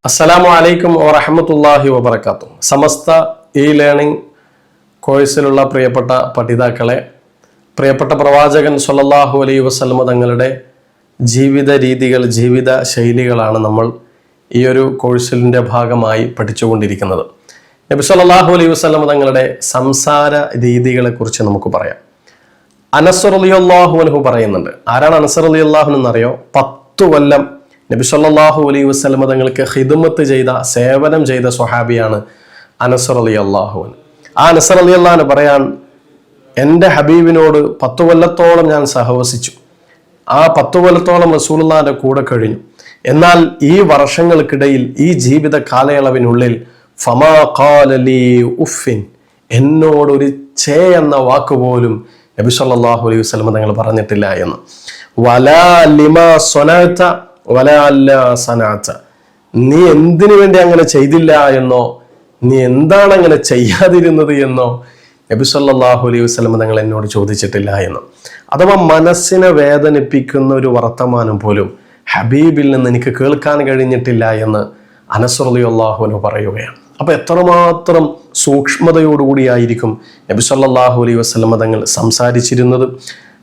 അസ്സലാമു അലൈക്കും വറഹ്മത്തുള്ളാഹി വബറകാതുഹു. സമസ്ത ഇ ലേണിംഗ് കോഴ്സിലുള്ള പ്രിയപ്പെട്ട പഠിതാക്കളെ, പ്രിയപ്പെട്ട പ്രവാചകൻ സ്വല്ലല്ലാഹു അലൈഹി വസല്ലം തങ്ങളുടെ ജീവിത രീതികൾ, ജീവിത ശൈലികളാണ് നമ്മൾ ഈ ഒരു കോഴ്സിൻ്റെ ഭാഗമായി പഠിച്ചുകൊണ്ടിരിക്കുന്നത്. നബി സ്വല്ലല്ലാഹു അലൈഹി വസല്ലം തങ്ങളുടെ സംസാര രീതികളെക്കുറിച്ച് നമുക്ക് പറയാം. അനസ് റളിയല്ലാഹു അൻഹു പറയുന്നുണ്ട്. ആരാണ് അനസ് റളിയല്ലാഹു അൻഹു എന്നറിയോ? 10 കൊല്ലം നബി സല്ലല്ലാഹു അലൈഹി വസല്ലം തങ്ങൾക്ക് ഖിദ്മത്ത് ചെയ്ത, സേവനം ചെയ്ത സ്വഹാബിയാണ് അനസ് റളിയല്ലാഹു അൻഹു. ആ അനസ് റളിയല്ലാഹു അൻഹു പറയാൻ, എൻ്റെ ഹബീബിനോട് 10 കൊല്ലത്തോളം ഞാൻ സഹവസിച്ചു. ആ 10 കൊല്ലത്തോളം റസൂലുള്ളാഹിന്റെ കൂടെ കഴിഞ്ഞു. എന്നാൽ ഈ വർഷങ്ങൾക്കിടയിൽ, ഈ ജീവിത കാലയളവിനുള്ളിൽ ഫമാ ഖാല ലീ ഉഫിൻ, എന്നോടൊരു ഛേ എന്ന വാക്കുപോലും നബി സല്ലല്ലാഹു അലൈഹി വസല്ലം തങ്ങൾ പറഞ്ഞിട്ടില്ല എന്ന്. വലാ ലിമാ സ്വനഅത വലാ അല്ലാ സനഅത, നീ എന്തിനു വേണ്ടി അങ്ങനെ ചെയ്തില്ല എന്നോ, നീ എന്താണ് അങ്ങനെ ചെയ്യാതിരുന്നത് എന്നോ നബി സല്ലല്ലാഹു അലൈഹി വസല്ലം തങ്ങൾ എന്നോട് ചോദിച്ചിട്ടില്ല എന്ന്. അഥവാ മനസ്സിനെ വേദനിപ്പിക്കുന്ന ഒരു വർത്തമാനം പോലും ഹബീബിൽ നിന്ന് എനിക്ക് കേൾക്കാൻ കഴിഞ്ഞിട്ടില്ല എന്ന് അനസ് റളിയല്ലാഹു അൻഹു പറയുകയാണ്. അപ്പൊ എത്രമാത്രം സൂക്ഷ്മതയോടുകൂടിയായിരിക്കും നബി സല്ലല്ലാഹു അലൈഹി വസല്ലം തങ്ങൾ സംസാരിച്ചിരുന്നത്.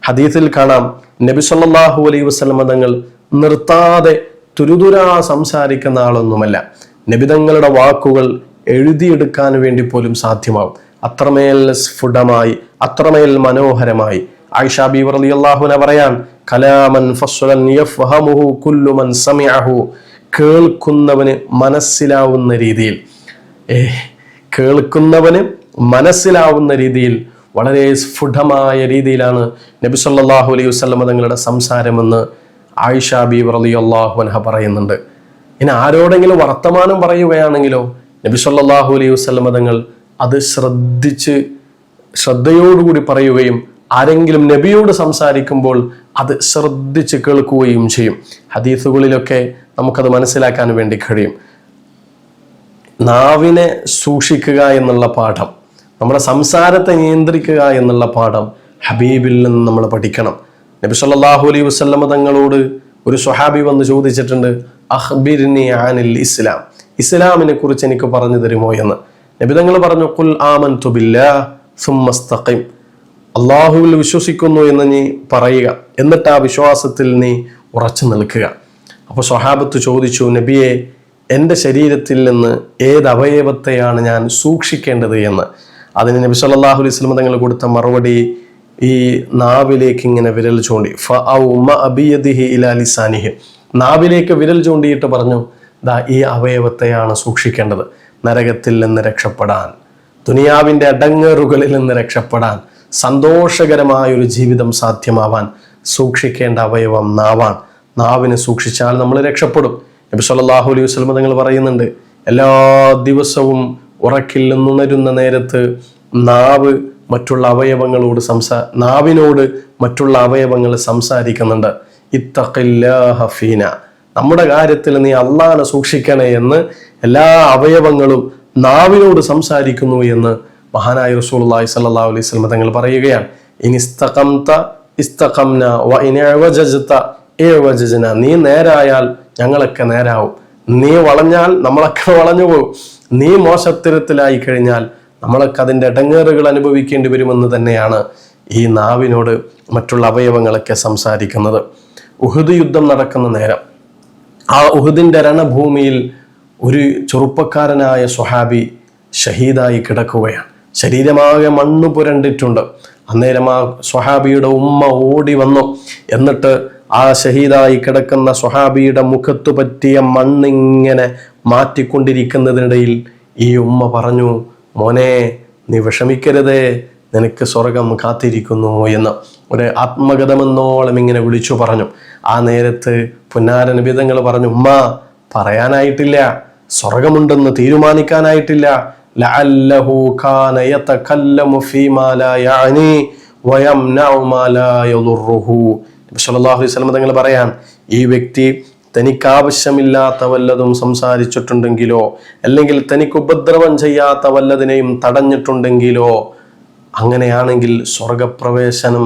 ഹദീസിൽ കാണാം, നബി സല്ലല്ലാഹു അലൈഹി വസല്ലം തങ്ങൾ നിർത്താതെ തുരുതുരാ സംസാരിക്കുന്ന ആളൊന്നുമല്ല. നബിതങ്ങളുടെ വാക്കുകൾ എഴുതിയെടുക്കാൻ വേണ്ടി പോലും സാധ്യമാവും. അത്രമേൽ സ്ഫുടമായി, അത്രമേൽ മനോഹരമായി. ആയിഷ ബീവി റളിയല്ലാഹു അൻഹ പറയാൻ, കലാമൻ ഫസ്ലൻ യഫ്ഹമുഹു കുല്ലു മൻ സമിഅഹു, കേൾക്കുന്നവന് മനസ്സിലാവുന്ന രീതിയിൽ, കേൾക്കുന്നവന് മനസ്സിലാവുന്ന രീതിയിൽ, വളരെ സ്ഫുടമായ രീതിയിലാണ് നബി സല്ലല്ലാഹു അലൈഹി വസല്ലം തങ്ങളുടെ സംസാരമെന്ന് ആയിഷ ബീവി റളിയല്ലാഹു അൻഹ പറയുന്നുണ്ട്. ഇനി ആരോടെങ്കിലും വർത്തമാനം പറയുകയാണെങ്കിലോ നബി സല്ലല്ലാഹു അലൈഹി വസല്ലം തങ്ങൾ അത് ശ്രദ്ധയോടുകൂടി പറയുകയും, ആരെങ്കിലും നബിയോട് സംസാരിക്കുമ്പോൾ അത് ശ്രദ്ധിച്ച് കേൾക്കുകയും ചെയ്യും. ഹദീസുകളിലൊക്കെ നമുക്കത് മനസ്സിലാക്കാൻ വേണ്ടി കഴിയും. നാവിനെ സൂക്ഷിക്കുക എന്നുള്ള പാഠം, നമ്മുടെ സംസാരത്തെ നിയന്ത്രിക്കുക എന്നുള്ള പാഠം ഹബീബിൽ നിന്ന് നമ്മൾ പഠിക്കണം. നബി സല്ലല്ലാഹു അലൈഹി വസല്ലം തങ്ങളോട് ഒരു സ്വഹാബി വന്ന് ചോദിച്ചിട്ടുണ്ട്, അഖ്ബിർനി അനിൽ ഇസ്ലാം, ഇസ്ലാമിനെ കുറിച്ച് എനിക്ക് പറഞ്ഞു തരുമോ എന്ന്. നബി തങ്ങൾ പറഞ്ഞു, ഖുൽ ആമൻതു ബില്ലാഹ് സുമ്മസ്തഖിം, അല്ലാഹുവിൽ വിശ്വസിക്കുന്നു എന്ന് നീ പറയുക, എന്നിട്ട് ആ വിശ്വാസത്തിൽ നീ ഉറച്ചു നിൽക്കുക. അപ്പോൾ സ്വഹാബത്ത് ചോദിച്ചു, നബിയെ, എൻ്റെ ശരീരത്തിൽ നിന്ന് ഏത് അവയവത്തെയാണ് ഞാൻ സൂക്ഷിക്കേണ്ടത് എന്ന്. അതിന് നബി സല്ലല്ലാഹു അലൈഹി വസല്ലം തങ്ങൾ കൊടുത്ത മറുപടി, ഈ നാവിലേക്ക് ഇങ്ങനെ വിരൽ ചൂണ്ടി, നാവിലേക്ക് വിരൽ ചൂണ്ടിയിട്ട് പറഞ്ഞു, ദാ ഈ അവയവത്തെയാണ് സൂക്ഷിക്കേണ്ടത്. നരകത്തിൽ നിന്ന് രക്ഷപ്പെടാൻ, ദുനിയാവിൻ്റെ അടങ്ങേറുകളിൽ നിന്ന് രക്ഷപ്പെടാൻ, സന്തോഷകരമായൊരു ജീവിതം സാധ്യമാവാൻ സൂക്ഷിക്കേണ്ട അവയവം നാവാൻ. നാവിനെ സൂക്ഷിച്ചാൽ നമ്മൾ രക്ഷപ്പെടും. നബി സല്ലല്ലാഹു അലൈഹി വസല്ലം തങ്ങൾ പറയുന്നുണ്ട്, എല്ലാ ദിവസവും ഉറക്കിൽ നിന്നുണരുന്ന നേരത്ത് നാവ് മറ്റുള്ള അവയവങ്ങളോട് നാവിനോട് മറ്റുള്ള അവയവങ്ങൾ സംസാരിക്കുന്നുണ്ട്. ഇത്തഖില്ലാഹ ഫീന, നമ്മുടെ കാര്യത്തിൽ നീ അല്ലാഹനെ സൂക്ഷിക്കണേ എന്ന് എല്ലാ അവയവങ്ങളും നാവിനോട് സംസാരിക്കുന്നു എന്ന് മഹാനായ റസൂലുള്ളാഹി സ്വല്ലല്ലാഹു അലൈഹി വസല്ലം തങ്ങൾ പറയുകയാണ്. ഇൻ ഇസ്തഖംത ഇസ്തഖംന വ ഇൻ ഇവജജ്ത ഇവജജ്ന, നീ നേരായാൽ ഞങ്ങളൊക്കെ നേരാവും, നീ വളഞ്ഞാൽ നമ്മളൊക്കെ വളഞ്ഞു പോകും, നീ മോശത്തരത്തിലായി കഴിഞ്ഞാൽ നമ്മളൊക്കെ അതിൻ്റെ ഇടങ്ങേറുകൾ അനുഭവിക്കേണ്ടി വരുമെന്ന് തന്നെയാണ് ഈ നാവിനോട് മറ്റുള്ള അവയവങ്ങളൊക്കെ സംസാരിക്കുന്നത്. ഉഹുദ് യുദ്ധം നടക്കുന്ന നേരം, ആ ഉഹുദിൻ്റെ രണഭൂമിയിൽ ഒരു ചെറുപ്പക്കാരനായ സ്വഹാബി ഷഹീദായി കിടക്കുകയാണ്. ശരീരമാകെ മണ്ണ് പുരണ്ടിട്ടുണ്ട്. അന്നേരം ആ സ്വഹാബിയുടെ ഉമ്മ ഓടി വന്നു. എന്നിട്ട് ആ ഷഹീദായി കിടക്കുന്ന സ്വഹാബിയുടെ മുഖത്തു പറ്റിയ മണ്ണിങ്ങനെ മാറ്റിക്കൊണ്ടിരിക്കുന്നതിനിടയിൽ ഈ ഉമ്മ പറഞ്ഞു, മോനെ, നീ വിഷമിക്കരുതേ, നിനക്ക് സ്വർഗം കാത്തിരിക്കുന്നു എന്ന് ഒരു ആത്മഗതമെന്നോളം ഇങ്ങനെ വിളിച്ചു പറഞ്ഞു. ആ നേരത്ത് പുന്നാര നബി തങ്ങൾ പറഞ്ഞു, ഉമ്മ, പറയാനായിട്ടില്ല, സ്വർഗമുണ്ടെന്ന് തീരുമാനിക്കാനായിട്ടില്ല. ലഅല്ലഹു കാന യതകല്ലമു ഫീമാ ലാ യഅനി വയംനഉ മാ ലാ യദുറുഹു. നബി സല്ലല്ലാഹു അലൈഹി വസല്ലം തങ്ങൾ പറയാൻ, ഈ വ്യക്തി തനിക്കാവശ്യമില്ലാത്ത വല്ലതും സംസാരിച്ചിട്ടുണ്ടെങ്കിലോ, അല്ലെങ്കിൽ തനിക്ക് ഉപദ്രവം ചെയ്യാത്ത വല്ലതിനെയും തടഞ്ഞിട്ടുണ്ടെങ്കിലോ, അങ്ങനെയാണെങ്കിൽ സ്വർഗപ്രവേശനം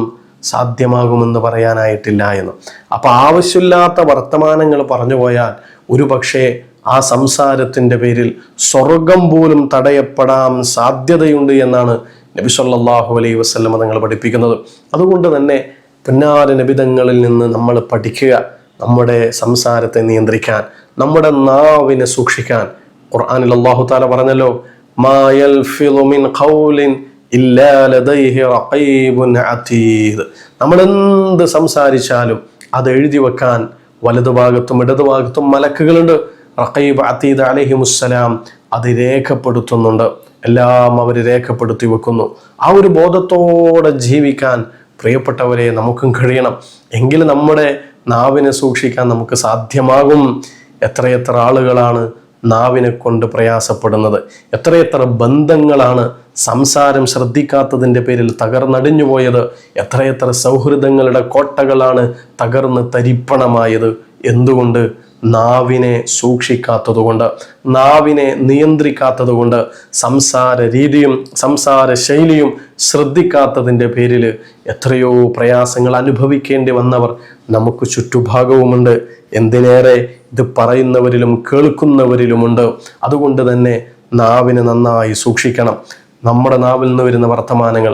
സാധ്യമാകുമെന്ന് പറയാനായിട്ടില്ല എന്ന്. അപ്പൊ ആവശ്യമില്ലാത്ത വർത്തമാനങ്ങൾ പറഞ്ഞു പോയാൽ ഒരു പക്ഷേ ആ സംസാരത്തിന്റെ പേരിൽ സ്വർഗം പോലും തടയപ്പെടാൻ സാധ്യതയുണ്ട് എന്നാണ് നബി സല്ലല്ലാഹു അലൈഹി വസല്ലം തങ്ങൾ പഠിപ്പിക്കുന്നത്. അതുകൊണ്ട് തന്നെ പിന്നാലെ നബിതങ്ങളിൽ നിന്ന് നമ്മൾ പഠിക്കുക, നമ്മുടെ സംസാരത്തെ നിയന്ത്രിക്കാൻ, നമ്മുടെ നാവിനെ സൂക്ഷിക്കാൻ. ഖുർആനിൽ അല്ലാഹു തആല പറഞ്ഞല്ലോ, മാ യൽഫിളു മിൻ ഖൗലിൻ ഇല്ലാ ലദൈഹി റഖീബുൻ അതീദ്. നമ്മൾ എന്ത് സംസാരിച്ചാലും അത് എഴുതി വെക്കാൻ വലതുഭാഗത്തും ഇടതുഭാഗത്തും മലക്കുകളുണ്ട്. റഖീബ് അതീദ് അലൈഹിമുസ്സലാം അത് രേഖപ്പെടുത്തുന്നുണ്ട്. എല്ലാം അവർ രേഖപ്പെടുത്തി വെക്കുന്നു. ആ ഒരു ബോധത്തോടെ ജീവിക്കാൻ പ്രിയപ്പെട്ടവരെ നമുക്കും കഴിയണം. എങ്കിൽ നമ്മുടെ നാവിനെ സൂക്ഷിക്കാൻ നമുക്ക് സാധ്യമാകും. എത്രയെത്ര ആളുകളാണ് നാവിനെ കൊണ്ട് പ്രയാസപ്പെടുന്നത്, എത്രയെത്ര ബന്ധങ്ങളാണ് സംസാരം ശ്രദ്ധിക്കാത്തതിൻ്റെ പേരിൽ തകർന്നടിഞ്ഞു പോയത്, എത്രയെത്ര സൗഹൃദങ്ങളുടെ കോട്ടകളാണ് തകർന്ന് തരിപ്പണമായത്. എന്തുകൊണ്ട്? നാവിനെ സൂക്ഷിക്കാത്തതുകൊണ്ട്, നാവിനെ നിയന്ത്രിക്കാത്തതുകൊണ്ട്, സംസാര രീതിയും സംസാര ശൈലിയും ശ്രദ്ധിക്കാത്തതിൻ്റെ പേരിൽ എത്രയോ പ്രയാസങ്ങൾ അനുഭവിക്കേണ്ടി വന്നവർ നമുക്ക് ചുറ്റുഭാഗവുമുണ്ട്. എന്തിനേറെ ഇത് പറയുന്നവരിലും കേൾക്കുന്നവരിലുമുണ്ട്. അതുകൊണ്ട് തന്നെ നാവിനെ നന്നായി സൂക്ഷിക്കണം. നമ്മുടെ നാവിൽ നിന്ന് വരുന്ന വർത്തമാനങ്ങൾ,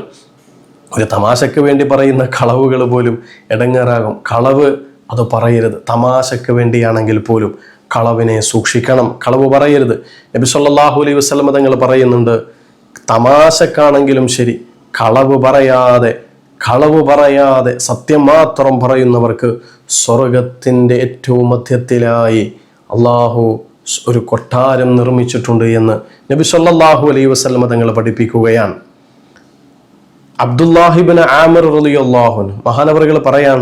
ഒരു തമാശയ്ക്ക് വേണ്ടി പറയുന്ന കളവുകൾ പോലും ഇടങ്ങേറാകും. കളവ് അത് പറയരുത്. തമാശയ്ക്ക് വേണ്ടിയാണെങ്കിൽ പോലും കളവിനെ സൂക്ഷിക്കണം, കളവ് പറയരുത്. നബി സല്ലല്ലാഹു അലൈഹി വസല്ലം തങ്ങൾ പറയുന്നുണ്ട്, തമാശക്കാണെങ്കിലും ശരി കളവ് പറയാതെ സത്യം മാത്രം പറയുന്നവർക്ക് സ്വർഗത്തിൻ്റെ ഏറ്റവും മധ്യത്തിലായി അള്ളാഹു ഒരു കൊട്ടാരം നിർമ്മിച്ചിട്ടുണ്ട് എന്ന് നബി സല്ലല്ലാഹു അലൈഹി വസല്ലം തങ്ങൾ പഠിപ്പിക്കുകയാണ്. അബ്ദുല്ലാഹിബ്നു ആമിർ റളിയല്ലാഹു അൻഹു മഹാനവറുകൾ പറയാൻ,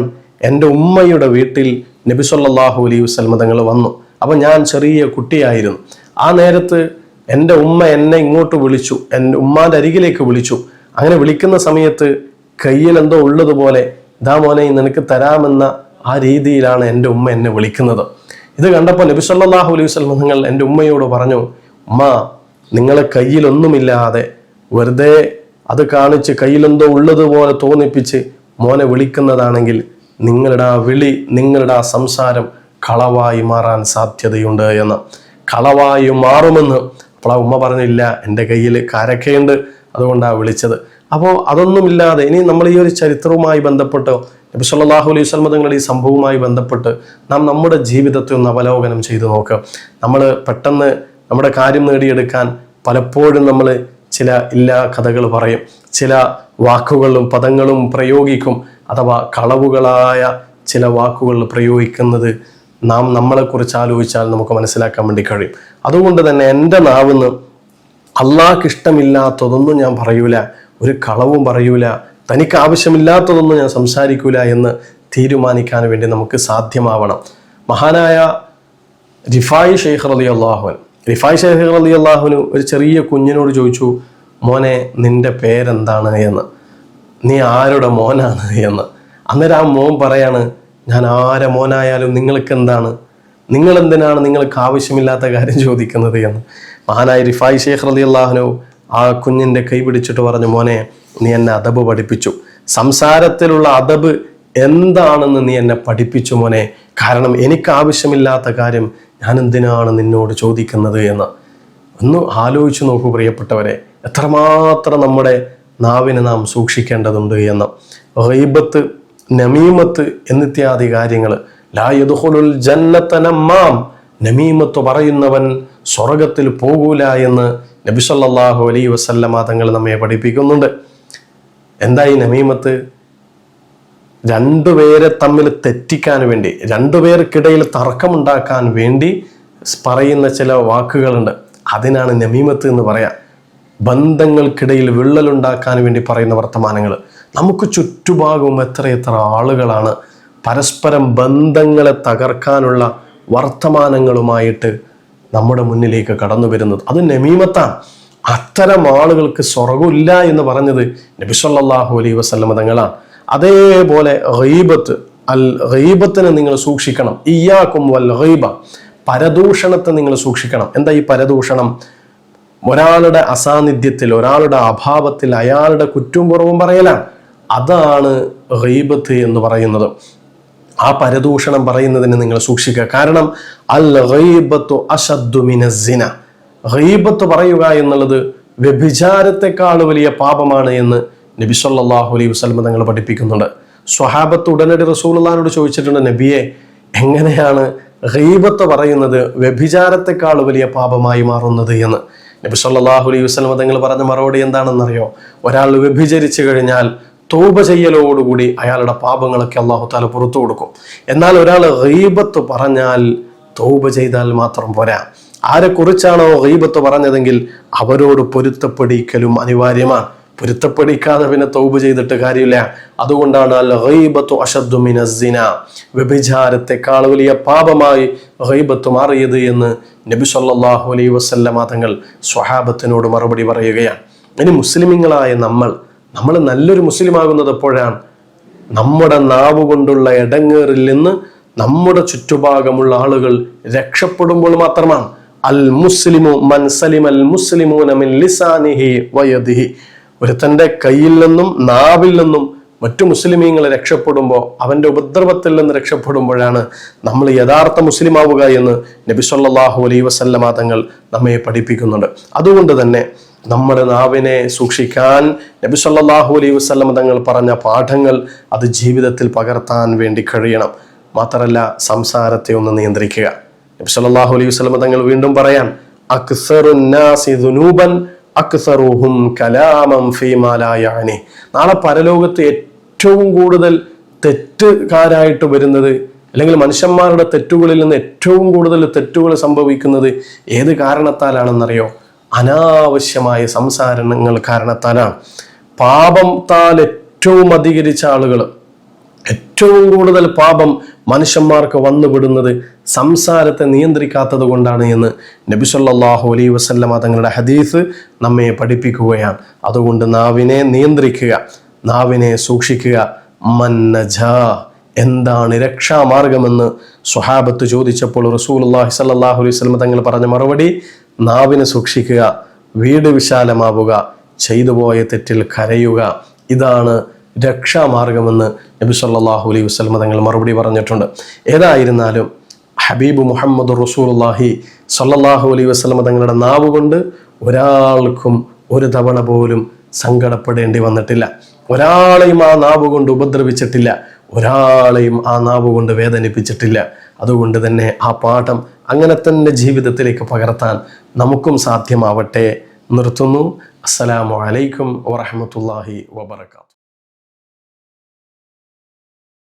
എൻ്റെ ഉമ്മയുടെ വീട്ടിൽ നബി സല്ലല്ലാഹു അലൈഹി വസല്ലം തങ്ങൾ വന്നു. അപ്പം ഞാൻ ചെറിയ കുട്ടിയായിരുന്നു. ആ നേരത്ത് എൻ്റെ ഉമ്മ എന്നെ ഇങ്ങോട്ട് വിളിച്ചു, എൻ്റെ ഉമ്മാൻ്റെ അരികിലേക്ക് വിളിച്ചു. അങ്ങനെ വിളിക്കുന്ന സമയത്ത് കയ്യിൽ എന്തോ ഉള്ളതുപോലെ, ഇതാ മോനെ നിനക്ക് തരാമെന്ന ആ രീതിയിലാണ് എൻ്റെ ഉമ്മ എന്നെ വിളിക്കുന്നത്. ഇത് കണ്ടപ്പോൾ നബി സല്ലല്ലാഹു അലൈഹി വസല്ലം തങ്ങൾ എൻ്റെ ഉമ്മയോട് പറഞ്ഞു, ഉമ്മ, നിങ്ങളെ കയ്യിലൊന്നുമില്ലാതെ വെറുതെ അത് കാണിച്ച് കയ്യിലെന്തോ ഉള്ളതുപോലെ തോന്നിപ്പിച്ച് മോനെ വിളിക്കുന്നതാണെങ്കിൽ നിങ്ങളുടെ ആ വിളി, നിങ്ങളുടെ ആ സംസാരം കളവായി മാറാൻ സാധ്യതയുണ്ട് എന്ന്. കളവായി മാറുമെന്ന്. അപ്പോൾ ആ ഉമ്മ പറഞ്ഞില്ല, എൻ്റെ കയ്യിൽ കാരക്കയുണ്ട്, അതുകൊണ്ടാണ് വിളിച്ചത്. അപ്പോൾ അതൊന്നുമില്ലാതെ ഇനി നമ്മൾ ഈ ഒരു ചരിത്രവുമായി ബന്ധപ്പെട്ട്, നബി സല്ലല്ലാഹു അലൈഹി വസല്ലം തങ്ങളുടെ ഈ സംഭവവുമായി ബന്ധപ്പെട്ട് നാം നമ്മുടെ ജീവിതത്തെ ഒന്ന് അവലോകനം ചെയ്ത് നോക്കുക. നമ്മൾ പെട്ടെന്ന് നമ്മുടെ കാര്യം നേടിയെടുക്കാൻ പലപ്പോഴും നമ്മൾ ചില ഇല്ലാ കഥകൾ പറയും, ചില വാക്കുകളും പദങ്ങളും പ്രയോഗിക്കും, അഥവാ കളവുകളായ ചില വാക്കുകൾ പ്രയോഗിക്കുന്നത് നാം നമ്മളെക്കുറിച്ച് ആലോചിച്ചാൽ നമുക്ക് മനസ്സിലാക്കാൻ വേണ്ടി കഴിയും. അതുകൊണ്ട് തന്നെ എൻ്റെ നാവിന്ന് അള്ളാഹ്ക്ക് ഇഷ്ടമില്ലാത്തതൊന്നും ഞാൻ പറയൂല, ഒരു കളവും പറയൂല, തനിക്ക് ആവശ്യമില്ലാത്തതൊന്നും ഞാൻ സംസാരിക്കൂല എന്ന് തീരുമാനിക്കാൻ വേണ്ടി നമുക്ക് സാധ്യമാവണം. മഹാനായ റിഫായി ഷെയ്ഖ് റളിയല്ലാഹു അൻഹു ഒരു ചെറിയ കുഞ്ഞിനോട് ചോദിച്ചു, മോനെ നിന്റെ പേരെന്താണ് എന്ന്, നീ ആരുടെ മോനാണ് എന്ന്. അന്നേരം ആ മോൻ പറയാണ്, ഞാൻ ആരെ മോനായാലും നിങ്ങൾക്ക് എന്താണ്, നിങ്ങൾ എന്തിനാണ് നിങ്ങൾക്ക് ആവശ്യമില്ലാത്ത കാര്യം ചോദിക്കുന്നത് എന്ന്. മഹാനായ റിഫായി ഷെയ്ഖ് റളിയല്ലാഹു അൻഹു ആ കുഞ്ഞിൻ്റെ കൈ പിടിച്ചിട്ട് പറഞ്ഞു, മോനെ നീ എന്നെ അദബ് പഠിപ്പിച്ചു, സംസാരത്തിലുള്ള അദബ് എന്താണെന്ന് നീ എന്നെ പഠിപ്പിച്ചു മോനെ. കാരണം എനിക്ക് ആവശ്യമില്ലാത്ത കാര്യം ഞാൻ എന്തിനാണ് നിന്നോട് ചോദിക്കുന്നത് എന്ന്. ഒന്ന് ആലോചിച്ചു നോക്കൂ പ്രിയപ്പെട്ടവരെ, എത്രമാത്രം നമ്മുടെ നാവിനെ നാം സൂക്ഷിക്കേണ്ടതുണ്ട് എന്ന്. ഗീബത്ത്, നമീമത്ത് എന്നിത്യാദി കാര്യങ്ങൾ, ലാ യദ്ഖുലുൽ ജന്നത നമ്മാം, നമീമത്ത് പറയുന്നവൻ സ്വർഗത്തിൽ പോകൂല എന്ന് നബി സല്ലല്ലാഹു അലൈഹി വസല്ലമ തങ്ങൾ നമ്മെ പഠിപ്പിക്കുന്നുണ്ട്. എന്താ ഈ നമീമത്ത്? രണ്ടുപേരെ തമ്മിൽ തെറ്റിക്കാൻ വേണ്ടി, രണ്ടുപേർക്കിടയിൽ തർക്കമുണ്ടാക്കാൻ വേണ്ടി പറയുന്ന ചില വാക്കുകളുണ്ട്, അതിനാണ് നമീമത്ത് എന്ന് പറയാം. ബന്ധങ്ങൾക്കിടയിൽ വിള്ളലുണ്ടാക്കാൻ വേണ്ടി പറയുന്ന വർത്തമാനങ്ങൾ. നമുക്ക് ചുറ്റുഭാഗവും എത്രയെത്ര ആളുകളാണ് പരസ്പരം ബന്ധങ്ങളെ തകർക്കാനുള്ള വർത്തമാനങ്ങളുമായിട്ട് നമ്മുടെ മുന്നിലേക്ക് കടന്നു വരുന്നത്. അത് നമീമത്താണ്. അത്തരം ആളുകൾക്ക് സ്വർഗമില്ല എന്ന് പറഞ്ഞത് നബി സല്ലല്ലാഹു അലൈഹി വസല്ലം തങ്ങളാണ്. അതേപോലെ ഗീബത്ത്, ഗീബത്തിനെ നിങ്ങൾ സൂക്ഷിക്കണം. ഇയ്യാക്കും വൽ ഗീബ, പരദൂഷണത്തെ നിങ്ങൾ സൂക്ഷിക്കണം. എന്താ ഈ പരദൂഷണം? ഒരാളുടെ അസാന്നിധ്യത്തിൽ, ഒരാളുടെ അഭാവത്തിൽ അയാളുടെ കുറ്റവും കുറവും പറയലാണ്. അതാണ് ഗീബത്ത് എന്ന് പറയുന്നത്. ആ പരദൂഷണം പറയുന്നതിന് നിങ്ങൾ സൂക്ഷിക്കുക. കാരണം അൽ ഗീബത്തു അശദ്ദു മിനസ് സിന, ഗീബത്ത് പറയുക എന്നുള്ളത് വ്യഭിചാരത്തെക്കാൾ വലിയ പാപമാണ് എന്ന് നബി സല്ലല്ലാഹു അലൈഹി വസല്ലം തങ്ങൾ പഠിപ്പിക്കുന്നുണ്ട്. സ്വഹാബത്ത് ഉടനടി റസൂലുള്ളാഹിനോട് ചോദിച്ചിട്ടുണ്ട്, നബിയെ, എങ്ങനെയാണ് ഗീബത്ത് പറയുന്നത് വ്യഭിചാരത്തെക്കാൾ വലിയ പാപമായി മാറുന്നത് എന്ന്. നബി സല്ലല്ലാഹു അലൈഹി വസല്ലം തങ്ങൾ പറഞ്ഞ മറുപടി എന്താണെന്നറിയോ? ഒരാൾ വ്യഭിചരിച്ചു കഴിഞ്ഞാൽ തൗബ ചെയ്യലോടുകൂടി അയാളുടെ പാപങ്ങളൊക്കെ അല്ലാഹു തആല പുറത്തു കൊടുക്കും. എന്നാൽ ഒരാൾ ഗീബത്ത് പറഞ്ഞാൽ തൗബ ചെയ്താൽ മാത്രം പോരാ. ആരെക്കുറിച്ചാണോ ഗീബത്ത് പറഞ്ഞതെങ്കിൽ അവരോട് പൊരുത്തപ്പെടിക്കലും അനിവാര്യമാണ്. പൊരുത്തപ്പെടിക്കാതെ പിന്നെ തൗബ ചെയ്തിട്ട് കാര്യമില്ല. അതുകൊണ്ടാണ് അൽ ഗീബത്തു അശദ്ദു മിനസ് സിന, വ്യഭിചാരത്തെക്കാൾ വലിയ പാപമായി ഗീബത്ത് മാറിയത് എന്ന് നബി സല്ലല്ലാഹു അലൈഹി വസല്ലം തങ്ങൾ സ്വഹാബത്തിനോട് മറുപടി പറയുകയാണ്. ഇനി മുസ്ലിമീങ്ങളായ നമ്മൾ നല്ലൊരു മുസ്ലിം ആകുന്നത് എപ്പോഴാണ്? നമ്മുടെ നാവ് കൊണ്ടുള്ള ഇടങ്ങേറിൽ നിന്ന് നമ്മുടെ ചുറ്റുഭാഗമുള്ള ആളുകൾ രക്ഷപ്പെടുമ്പോൾ മാത്രമാണ്. അൽ മുസ്ലിമു മൻ സലിമൽ മുസ്ലിമൂന മിൻ ലിസാനിഹി വയദിഹി, ഒരുത്തന്റെ കയ്യിൽ നിന്നും നാവിൽ നിന്നും മറ്റു മുസ്ലിമീങ്ങൾ രക്ഷപ്പെടുമ്പോൾ, അവന്റെ ഉപദ്രവത്തിൽ നിന്ന് രക്ഷപ്പെടുമ്പോഴാണ് നമ്മൾ യഥാർത്ഥ മുസ്ലിം ആവുക എന്ന് നബി സല്ലല്ലാഹു അലൈഹി വസല്ലം തങ്ങൾ നമ്മെ പഠിപ്പിക്കുന്നുണ്ട്. അതുകൊണ്ട് തന്നെ നമ്മുടെ നാവിനെ സൂക്ഷിക്കാൻ നബി സല്ലല്ലാഹു അലൈഹി വസല്ലം തങ്ങൾ പറഞ്ഞ പാഠങ്ങൾ അത് ജീവിതത്തിൽ പകർത്താൻ വേണ്ടി കഴിയണം. മാത്രമല്ല, സംസാരത്തെ ഒന്ന് നിയന്ത്രിക്കുക. നബി സല്ലല്ലാഹു അലൈഹി വസല്ലം തങ്ങൾ വീണ്ടും പറയാൻ, അക്സറുൻ നാസി ദുനൂബൻ അക്സറുഹും കലാമൻ ഫീമാ ലാ യഅനി. നാളെ പരലോകത്ത് ഏറ്റവും കൂടുതൽ തെറ്റുകാരായിട്ട് വരുന്നത്, അല്ലെങ്കിൽ മനുഷ്യന്മാരുടെ തെറ്റുകളിൽ നിന്ന് ഏറ്റവും കൂടുതൽ തെറ്റുകൾ സംഭവിക്കുന്നത് ഏത് കാരണത്താലാണെന്നറിയോ? അനാവശ്യമായ സംസാരങ്ങൾ കാരണത്താലാണ്. പാപത്താൽ ഏറ്റവും അധികരിച്ച ആളുകൾ, ഏറ്റവും കൂടുതൽ പാപം മനുഷ്യന്മാർക്ക് വന്നുപെടുന്നത് സംസാരത്തെ നിയന്ത്രിക്കാത്തത് കൊണ്ടാണ് എന്ന് നബി സല്ലല്ലാഹു അലൈഹി വസല്ലം തങ്ങളുടെ ഹദീസ് നമ്മെ പഠിപ്പിക്കുകയാണ്. അതുകൊണ്ട് നാവിനെ നിയന്ത്രിക്കുക, നാവിനെ സൂക്ഷിക്കുക. മന്നജാ, എന്താണ് രക്ഷാമാർഗമെന്ന് സ്വഹാബത്ത് ചോദിച്ചപ്പോൾ റസൂലുള്ളാഹി സ്വല്ലല്ലാഹു അലൈഹി വസല്ലം തങ്ങൾ പറഞ്ഞ മറുപടി, നാവിനെ സൂക്ഷിക്കുക, വീട് വിശാലമാവുക, ചെയ്തു പോയ തെറ്റിൽ കരയുക, ഇതാണ് രക്ഷാമാർഗമെന്ന് നബി സല്ലല്ലാഹു അലൈഹി വസല്ലം തങ്ങൾ മറുപടി പറഞ്ഞിട്ടുണ്ട്. ഏതായിരുന്നാലും ഹബീബ് മുഹമ്മദ് റസൂലുള്ളാഹി സ്വല്ലല്ലാഹു അലൈഹി വസല്ലം തങ്ങളുടെ നാവ് കൊണ്ട് ഒരാൾക്കും ഒരു തവണ പോലും സങ്കടപ്പെടേണ്ടി വന്നിട്ടില്ല. ഒരാളെയും ആ നാവ് കൊണ്ട് ഉപദ്രവിച്ചിട്ടില്ല, ഒരാളെയും ആ നാവ് കൊണ്ട് വേദനിപ്പിച്ചിട്ടില്ല. അതുകൊണ്ട് തന്നെ ആ പാഠം അങ്ങനെ തന്നെ ജീവിതത്തിലേക്ക് പകർത്താൻ നമുക്കും സാധ്യമാവട്ടെ. നിർത്തുന്നു. അസ്സലാമു അലൈക്കും വറഹ്മത്തുള്ളാഹി വബറകാതുഹു.